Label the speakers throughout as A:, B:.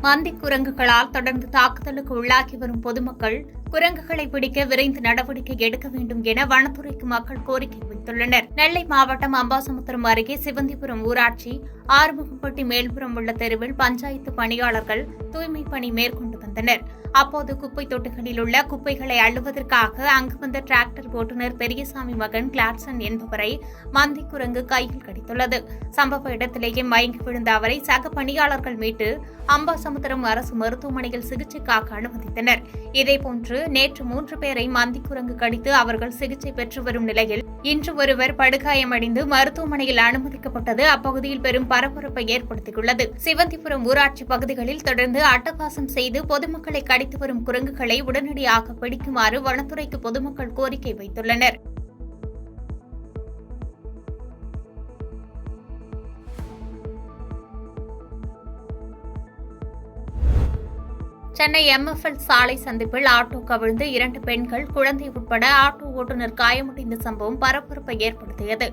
A: மந்தி குரங்குகளால் தொடர்ந்து தாக்குதலுக்கு உள்ளாகி வரும் பொதுமக்கள் குரங்குகளை பிடிக்க விரைந்து நடவடிக்கை எடுக்க வேண்டும் என வனத்துறைக்கு மக்கள் கோரிக்கை வைத்துள்ளனர். நெல்லை மாவட்டம் அம்பாசமுத்திரம் அருகே சிவந்திபுரம் ஊராட்சி ஆறுமுகம்பட்டி மேல்புறம் உள்ள தெருவில் பஞ்சாயத்து பணியாளர்கள் தூய்மை பணி மேற்கொண்டு வந்தனர். அப்போது குப்பை தொட்டிகளில் உள்ள குப்பைகளை அள்ளுவதற்காக அங்கு வந்த டிராக்டர் ஓட்டுநர் பெரியசாமி மகன் கிளாட்சன் என்பவரை மந்தி குரங்கு கையில் கடித்துள்ளது. சம்பவ இடத்திலேயே மயங்கி விழுந்த அவரை சக பணியாளர்கள் மீட்டு அம்பாசமுத்திரம் அரசு மருத்துவமனையில் சிகிச்சைக்காக அனுமதித்தனர். இதேபோன்று நேற்று 3 பேரை மந்தி குரங்கு கடித்து அவர்கள் சிகிச்சை பெற்று வரும் நிலையில் இன்று ஒருவர் படுகாயமடைந்து மருத்துவமனையில் அனுமதிக்கப்பட்டது அப்பகுதியில் பெரும் பரபரப்பை ஏற்படுத்தியுள்ளது. சிவந்திபுரம் ஊராட்சி பகுதிகளில் தொடர்ந்து அட்டகாசம் செய்து பொதுமக்களை கடித்து வரும் குரங்குகளை உடனடியாக பிடிக்குமாறு வனத்துறைக்கு பொதுமக்கள் கோரிக்கை வைத்துள்ளனர். சென்னை MFL சாலை சந்திப்பில் ஆட்டோ கவிழ்ந்து 2 பெண்கள், குழந்தை உட்பட ஆட்டோ ஓட்டுநர் காயமடைந்த சம்பவம் பரபரப்பை ஏற்படுத்தியது.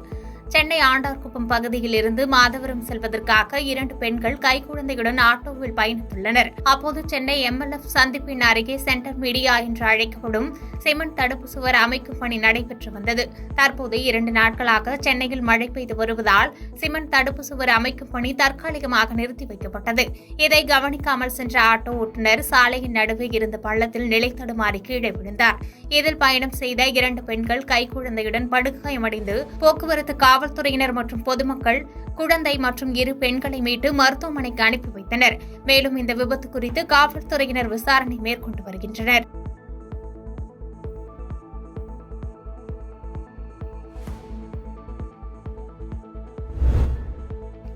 A: சென்னை ஆண்டார்குப்பம் பகுதியில் இருந்து மாதவரம் செல்வதற்காக 2 பெண்கள் கைக்குழந்தையுடன் ஆட்டோவில் பயணித்துள்ளனர். அப்போது சென்னை MLF சந்திப்பின் அருகே சென்டர் மீடியா என்று அழைக்கப்படும் சிமெண்ட் தடுப்பு சுவர் அமைக்கும் பணி நடைபெற்று வந்தது. தற்போது 2 நாட்களாக சென்னையில் மழை பெய்து வருவதால் சிமெண்ட் தடுப்பு சுவர் அமைக்கும் பணி தற்காலிகமாக நிறுத்தி வைக்கப்பட்டது. இதை கவனிக்காமல் சென்ற ஆட்டோ ஓட்டுநர் சாலையின் நடுவே இருந்த பள்ளத்தில் நிலை தடுமாறி கீழே விழுந்தார். இதில் பயணம் செய்த 2 பெண்கள் கைக்குழந்தையுடன் படுகாயமடைந்து போக்குவரத்து காவல்துறையினர் மற்றும் பொதுமக்கள் குழந்தை மற்றும் 2 பெண்களை மீட்டு மருத்துவமனைக்கு அனுப்பி வைத்தனர். மேலும் இந்த விபத்து குறித்து காவல்துறையினர் விசாரணை மேற்கொண்டு வருகின்றனர்.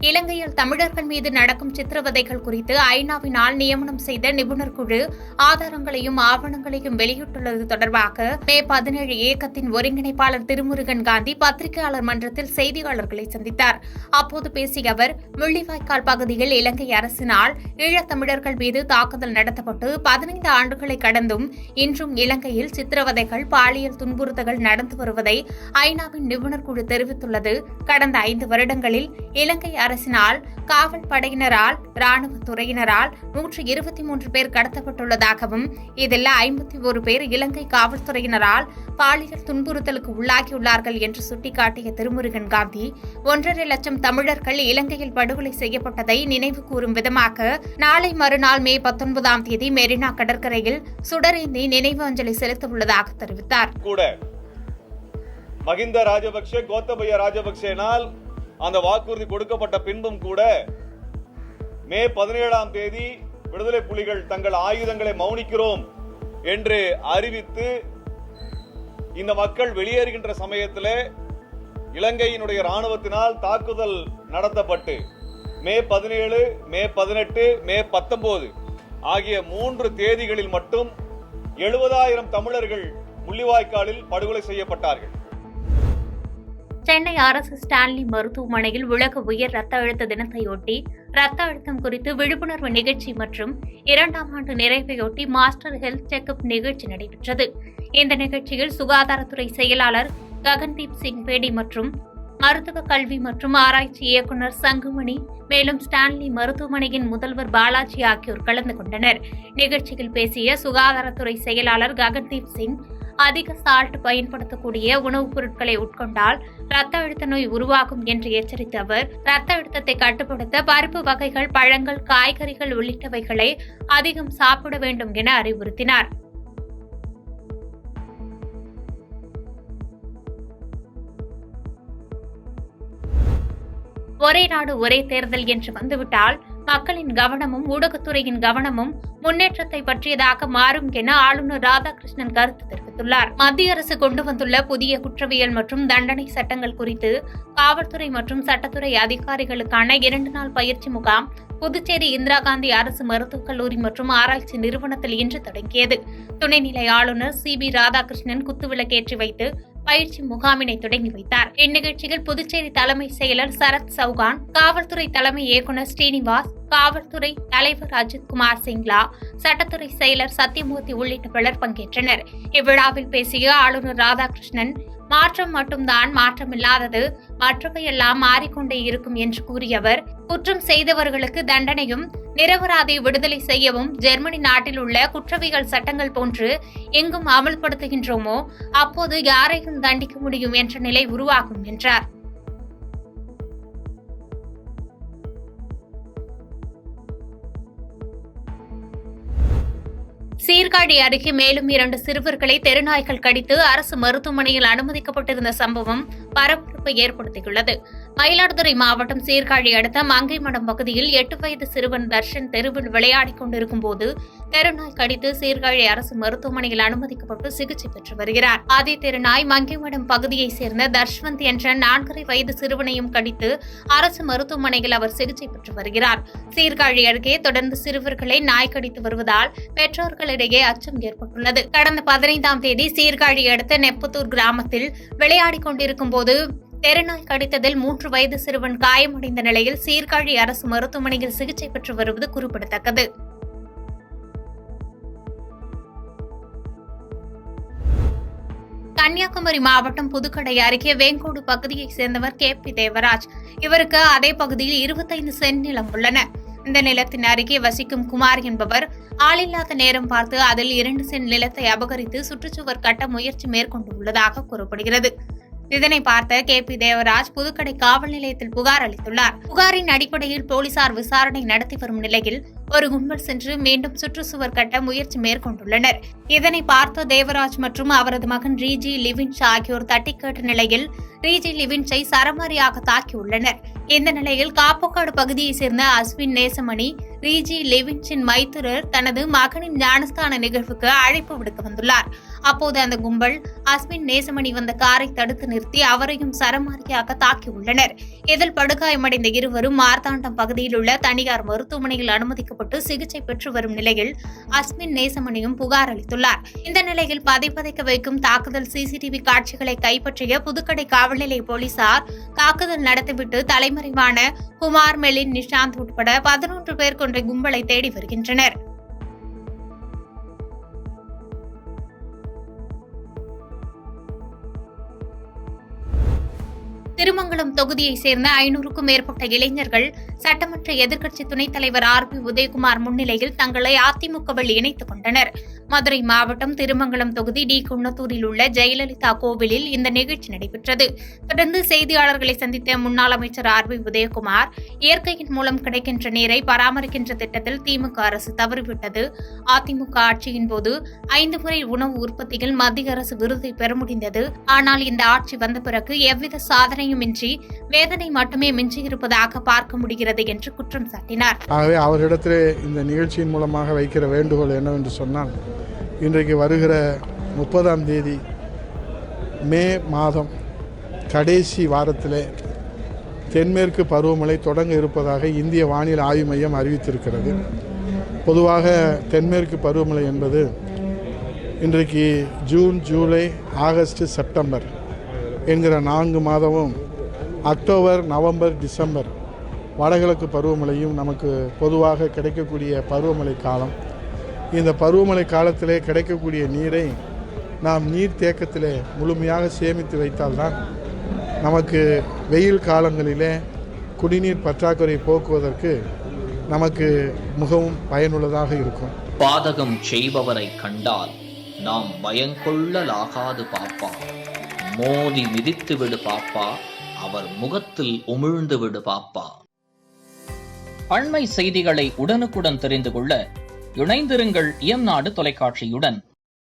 A: இலங்கையில் தமிழர்கள் மீது நடக்கும் சித்திரவதைகள் குறித்து ஐநாவினால் நியமனம் செய்த நிபுணர் குழு ஆதாரங்களையும் ஆவணங்களையும் வெளியிட்டுள்ளது தொடர்பாக மே 17 இயக்கத்தின் ஒருங்கிணைப்பாளர் திருமுருகன் காந்தி பத்திரிகையாளர் மன்றத்தில் செய்தியாளர்களை சந்தித்தார். அப்போது பேசிய அவர், முள்ளிவாய்க்கால் பகுதியில் இலங்கை அரசினால் ஈழத்தமிழர்கள் மீது தாக்குதல் நடத்தப்பட்டு 15 ஆண்டுகளை கடந்தும் இன்றும் இலங்கையில் சித்திரவதைகள், பாலியல் துன்புறுத்தல்கள் நடந்து வருவதை ஐநாவின் நிபுணர் குழு தெரிவித்துள்ளது. கடந்த 5 வருடங்களில் இலங்கை அரசினால் காவல் படையினரால், ராணுவத்துறையினரால் 123 பேர் கடத்தப்பட்டுள்ளதாகவும் இதில் 51 பேர் இலங்கை காவல்துறையினரால் பாலியல் துன்புறுத்தலுக்கு உள்ளாகியுள்ளார்கள் என்று சுட்டிக்காட்டிய திருமுருகன் காந்தி, 1.5 லட்சம் தமிழர்கள் இலங்கையில் படுகொலை செய்யப்பட்டதை நினைவு கூறும் விதமாக நாளை மறுநாள் மே 19ஆம் தேதி மெரினா கடற்கரையில் சுடரேந்தி நினைவு அஞ்சலி செலுத்தவுள்ளதாக தெரிவித்தார்.
B: மகிந்த ராஜபக்சே, கோத்தபய ராஜபக்சேனால் அந்த வாக்குறுதி கொடுக்கப்பட்ட பின்பும் கூட மே 17ஆம் தேதி விடுதலை புலிகள் தங்கள் ஆயுதங்களை மௌனிக்கிறோம் என்று அறிவித்து இந்த மக்கள் வெளியேறுகின்ற சமயத்தில் இலங்கையினுடைய ராணுவத்தினால் தாக்குதல் நடத்தப்பட்டு மே 17, மே 18, மே 19 ஆகிய 3 தேதிகளில் மட்டும் 70,000 தமிழர்கள் முள்ளிவாய்க்காலில் படுகொலை செய்யப்பட்டார்கள்.
A: சென்னை அரசு ஸ்டான்லி மருத்துவமனையில் உலக உயர் ரத்த அழுத்த தினத்தையொட்டி ரத்த அழுத்தம் குறித்து விழிப்புணர்வு நிகழ்ச்சி மற்றும் 2ஆம் ஆண்டு நிறைவையொட்டி மாஸ்டர் ஹெல்த் செக்அப் நிகழ்ச்சி நடைபெற்றது. இந்த நிகழ்ச்சியில் சுகாதாரத்துறை செயலாளர் ககன்தீப் சிங் பேடி மற்றும் மருத்துவ கல்வி மற்றும் ஆராய்ச்சி இயக்குநர் சங்குமணி, மேலும் ஸ்டான்லி மருத்துவமனையின் முதல்வர் பாலாஜி ஆகியோர் கலந்து கொண்டனர். நிகழ்ச்சியில் பேசிய சுகாதாரத்துறை செயலாளர் ககன்தீப் சிங், அதிக சால்ட் பயன்படுத்தக்கூடிய உணவுப் பொருட்களை உட்கொண்டால் ரத்த அழுத்த நோய் உருவாகும் என்று எச்சரித்த அவர், ரத்த அழுத்தத்தை கட்டுப்படுத்த பருப்பு வகைகள், பழங்கள், காய்கறிகள் உள்ளிட்டவைகளை அதிகம் சாப்பிட வேண்டும் என அறிவுறுத்தினார். ஒரே நாடு ஒரே தேர்தல் என்று வந்துவிட்டால் மக்களின் கவனமும் ஊடகத்துறையின் கவனமும் முன்னேற்றத்தை பற்றியதாக மாறும் என ஆளுநர் ராதாகிருஷ்ணன் கருத்து தெரிவித்துள்ளார். மத்திய அரசு கொண்டு வந்துள்ள புதிய குற்றவியல் மற்றும் தண்டனை சட்டங்கள் குறித்து காவல்துறை மற்றும் சட்டத்துறை அதிகாரிகளுக்கான 2 நாள் பயிற்சி முகாம் புதுச்சேரி இந்திரா காந்தி அரசு மருத்துவக் கல்லூரி மற்றும் ஆராய்ச்சி நிறுவனத்தில் இன்று தொடங்கியது. துணைநிலை ஆளுநர் CB ராதாகிருஷ்ணன் குத்துவிளக்கேற்றி வைத்து பயிற்சி முகாமினை தொடங்கி வைத்தார். இந்நிகழ்ச்சியில் புதுச்சேரி தலைமை செயலர் சரத் சௌகான், காவல்துறை தலைமை இயக்குநர் ஸ்ரீனிவாஸ், காவல்துறை தலைவர் அஜித்குமார் சிங்லா, சட்டத்துறை செயலர் சத்யமூர்த்தி உள்ளிட்ட பலர் பங்கேற்றனர். இவ்விழாவில் பேசிய ஆளுநர் ராதாகிருஷ்ணன், மாற்றம் மட்டும்தான் மாற்றமில்லாதது, மற்றவையெல்லாம் மாறிக்கொண்டே இருக்கும் என்று கூறிய அவர், குற்றம் செய்தவர்களுக்கு தண்டனையும் நிரபராதி விடுதலை செய்யவும் ஜெர்மனி நாட்டில் உள்ள குற்றவியல் சட்டங்கள் போன்று எங்கும் அமல்படுத்துகின்றோமோ அப்போது யாரையும் தண்டிக்க முடியும் என்ற நிலை உருவாகும் என்றார். சீர்காழி அருகே மேலும் 2 சிறுவர்களை தெருநாய்கள் கடித்து அரசு மருத்துவமனையில் அனுமதிக்கப்பட்டிருந்த சம்பவம் பரபரப்பை ஏற்படுத்தியுள்ளது. மயிலாடுதுறை மாவட்டம் சீர்காழி அடுத்த மங்கைமடம் பகுதியில் 8 வயது சிறுவன் தர்ஷன் தெருவில் விளையாடிக் கொண்டிருக்கும் போது தெருநாய் கடித்து சீர்காழி அரசு மருத்துவமனையில் அனுமதிக்கப்பட்டு சிகிச்சை பெற்று வருகிறார். அதே தெருநாய் மங்கைமடம் பகுதியைச் சேர்ந்த தர்ஷ்வந்த் என்ற 4 வயது சிறுவனையும் கடித்து அரசு மருத்துவமனையில் அவர் சிகிச்சை பெற்று வருகிறார். சீர்காழி அருகே தொடர்ந்து சிறுவர்களை நாய் கடித்து வருவதால் பெற்றோர்களிடையே அச்சம் ஏற்பட்டுள்ளது. கடந்த 15ஆம் தேதி சீர்காழி அடுத்த நெப்பத்தூர் கிராமத்தில் விளையாடிக் கொண்டிருக்கும் போது தெருநாய் கடித்ததில் 3 வயது சிறுவன் காயமடைந்த நிலையில் சீர்காழி அரசு மருத்துவமனையில் சிகிச்சை பெற்று வருவது குறிப்பிடத்தக்கது. கன்னியாகுமரி மாவட்டம் புதுக்கடை அருகே வேங்கோடு பகுதியைச் சேர்ந்தவர் KP தேவராஜ். இவருக்கு அதே பகுதியில் 25 சென்ட் நிலம் உள்ளன. இந்த நிலத்தின் அருகே வசிக்கும் குமார் என்பவர் ஆளில்லாத நேரம் பார்த்து அதில் 2 சென்ட் நிலத்தை அபகரித்து சுற்றுச்சுவர் கட்ட முயற்சி மேற்கொண்டுள்ளதாக கூறப்படுகிறது. இதனை பார்த்த KP தேவராஜ் புதுக்கடை காவல் நிலையத்தில் புகார் அளித்துள்ளார். புகாரின் அடிப்படையில் போலீசார் விசாரணை நடத்தி வரும் நிலையில் ஒரு கும்பல் சென்று மீண்டும் சுற்றுச்சுவர் கட்ட முயற்சி மேற்கொண்டுள்ளனர். இதனை பார்த்த தேவராஜ் மற்றும் அவரது மகன் ரீஜி லிவின்ஸ் ஆகியோர் தட்டி கேட்ட நிலையில் ரீஜி லிவின்ஸை சரமாரியாக தாக்கியுள்ளனர். இந்த நிலையில் காப்பக்காடு பகுதியைச் சேர்ந்த அஸ்வின் நேசமணி ரீஜி லிவின்ஸின் மைத்துரர் தனது மகனின் ஞானஸ்தான நிகழ்வுக்கு அழைப்பு விடுக்க வந்துள்ளார். அப்போது அந்த கும்பல் அஸ்வின் நேசமணி வந்த காரை தடுத்து நிறுத்தி அவரையும் சரமாரியாக தாக்கியுள்ளனர். இதில் படுகாயமடைந்த இருவரும் மார்த்தாண்டம் பகுதியில் உள்ள தனியார் மருத்துவமனையில் அனுமதிக்கப்பட்டு சிகிச்சை பெற்று வரும் நிலையில் அஸ்வின் நேசமணியும் புகார் அளித்துள்ளார். இந்த நிலையில் பதைப்பதைக்க வைக்கும் தாக்குதல் CCTV காட்சிகளை கைப்பற்றிய புதுக்கடை காவல் நிலைய போலீசார் தாக்குதல் நடத்திவிட்டு தலைமறைவான குமார், மெலின், நிஷாந்த் உட்பட 11 பேர் கொண்ட கும்பலை தேடி வருகின்றனர். திருமங்கலம் தொகுதியைச் சேர்ந்த 500க்கும் மேற்பட்ட இளைஞர்கள் சட்டமன்ற எதிர்க்கட்சி துணைத் தலைவர் RB உதயகுமார் முன்னிலையில் தங்களை அதிமுகவில் இணைத்துக் கொண்டனர். மதுரை மாவட்டம் திருமங்கலம் தொகுதி டி. குன்னத்தூரில் உள்ள ஜெயலலிதா கோவிலில் இந்த நிகழ்ச்சி நடைபெற்றது. தொடர்ந்து செய்தியாளர்களை சந்தித்த முன்னாள் அமைச்சர் RB உதயகுமார், இயற்கையின் மூலம் கிடைக்கின்ற நீரை பராமரிக்கின்ற திட்டத்தில் திமுக அரசு தவறிவிட்டது. அதிமுக ஆட்சியின் போது 5 முறை உணவு உற்பத்தியில் மத்திய அரசு விருதை பெற முடிந்தது. ஆனால் இந்த ஆட்சி வந்த பிறகு எவ்வித சாதனையுமின்றி வேதனை மட்டுமே மிஞ்சியிருப்பதாக பார்க்க முடிகிறது என்று குற்றம் சாட்டினார்.
C: ஆகவே அவரிடத்திலே இந்த நிகழ்ச்சியின் மூலமாக வைக்கிற வேண்டுகோள் என்னவென்று சொன்னால், இன்றைக்கு வருகிற 30ஆம் தேதி மே மாதம் கடைசி வாரத்திலே தென்மேற்கு பருவமழை தொடங்க இருப்பதாக இந்திய வானிலை ஆய்வு மையம் அறிவித்திருக்கிறது. பொதுவாக தென்மேற்கு பருவமழை என்பது இன்றைக்கு ஜூன், ஜூலை, ஆகஸ்ட், செப்டம்பர் என்கிற 4 மாதமும் அக்டோபர், நவம்பர், டிசம்பர் வடகிழக்கு பருவமழையும் நமக்கு பொதுவாக கிடைக்கக்கூடிய பருவமழை காலம். இந்த பருவமழை காலத்திலே கிடைக்கக்கூடிய நீரை நாம் நீர் தேக்கத்திலே முழுமையாக சேமித்து வைத்தால்தான் நமக்கு வெயில் காலங்களிலே குடிநீர் பற்றாக்குறை போக்குவதற்கு நமக்கு மிகவும் பயனுள்ளதாக இருக்கும்.
D: பாதகம் செய்பவரை கண்டால் நாம் பயங்கொள்ளலாகாது பாப்பா, மோதி மிதித்து விடு பாப்பா, அவர் முகத்தில் உமிழ்ந்து விடு பாப்பா. அண்மை செய்திகளை உடனுக்குடன் தெரிந்து கொள்ள இணைந்திருங்கள் இயம்நாடு தொலைக்காட்சியுடன்.